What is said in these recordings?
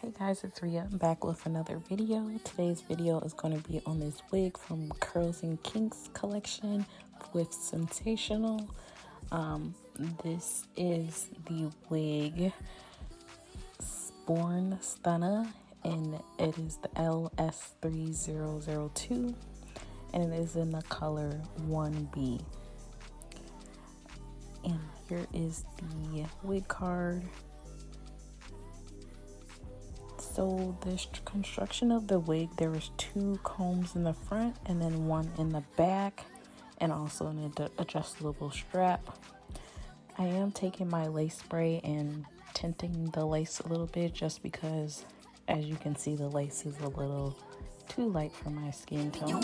Hey guys, it's Ria. I'm back with another video. Today's video is going to be on this wig from Curls and Kinks collection with Sensational. This is the wig Born STUNNA, and it is the LS3002, and it is in the color 1B. And here is the wig card. So this construction of the wig, there was 2 combs in the front and then 1 in the back, and also an adjustable strap. I am taking my lace spray and tinting the lace a little bit, just because as you can see, the lace is a little too light for my skin tone.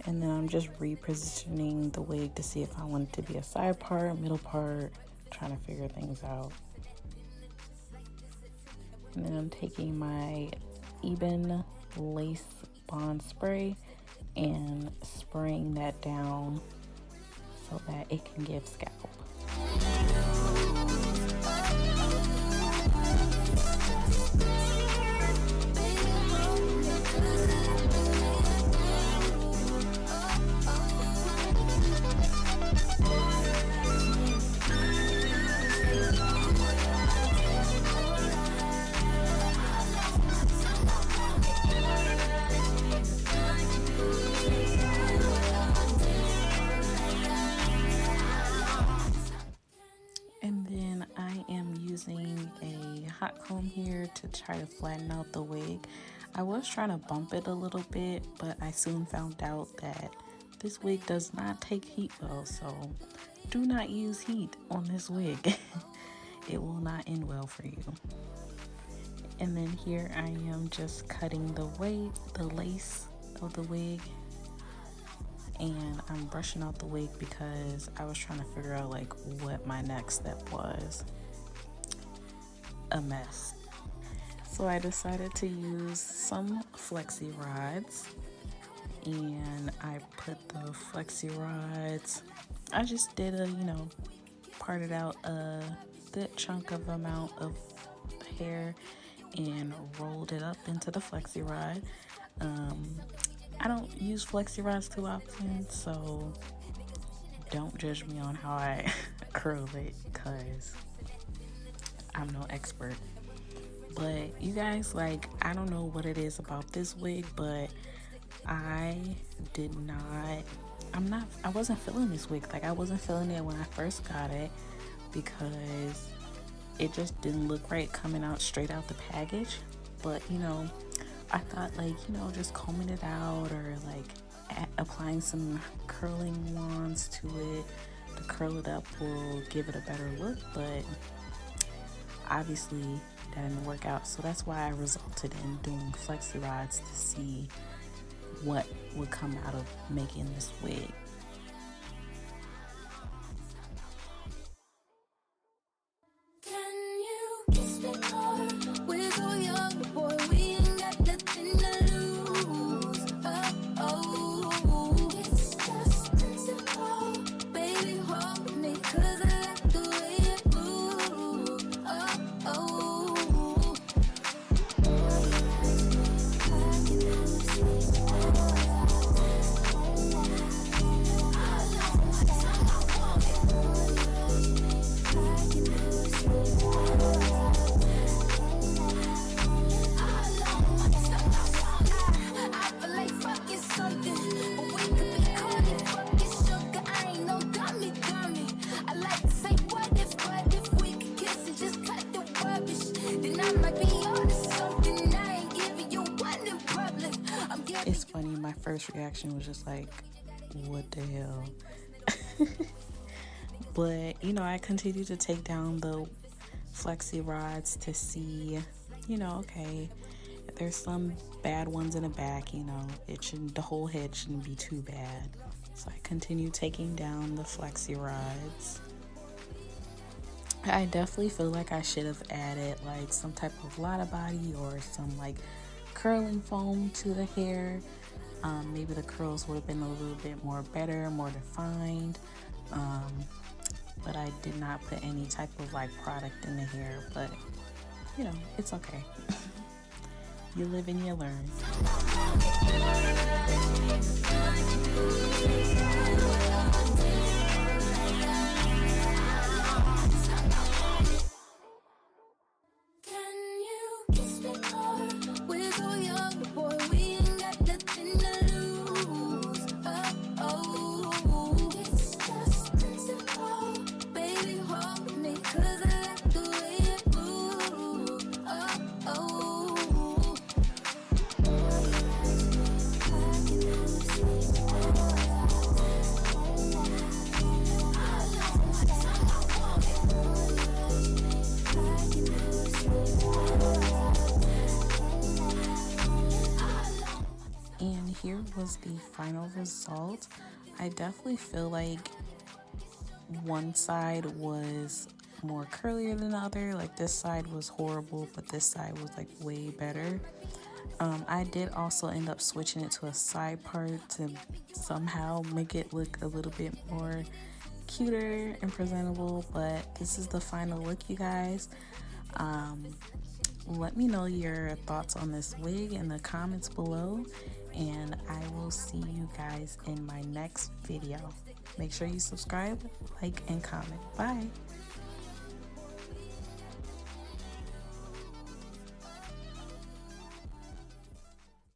And then I'm just repositioning the wig to see if I want it to be a side part, middle part, trying to figure things out. And then I'm taking my Ebin lace bond spray and spraying that down so that it can give scalp. Using a hot comb here to try to flatten out the wig. I was trying to bump it a little bit, but I soon found out that this wig does not take heat well, so do not use heat on this wig. It will not end well for you. And then here I am just cutting the lace of the wig, and I'm brushing out the wig because I was trying to figure out like what my next step was. A mess. So I decided to use some flexi rods, and I put the flexi rods, I just did a, parted out a good chunk of amount of hair and rolled it up into the flexi rod. I don't use flexi rods too often, so don't judge me on how I curl it, because I'm no expert. But you guys, like, I don't know what it is about this wig, but I wasn't feeling this wig. Like, I wasn't feeling it when I first got it, because it just didn't look right coming out straight out the package. But I thought, like, just combing it out, or like applying some curling wands to it to curl it up will give it a better look. But obviously that didn't work out, so that's why I resulted in doing flexi rods to see what would come out of making this wig. It's funny, my first reaction was just like, what the hell? But I continued to take down the flexi rods to see, okay, if there's some bad ones in the back, the whole head shouldn't be too bad. So I continued taking down the flexi rods. I definitely feel like I should have added like some type of lotta body or some like curling foam to the hair. Maybe the curls would have been a little bit more better, more defined. but I did not put any type of like product in the hair, but you know, it's okay. You live and you learn. And here was the final result. I definitely feel like one side was more curlier than the other. Like this side was horrible, but this side was like way better. I did also end up switching it to a side part to somehow make it look a little bit more cuter and presentable, but this is the final look, you guys. Let me know your thoughts on this wig in the comments below, and I will see you guys in my next video. Make sure you subscribe, like, and comment. Bye.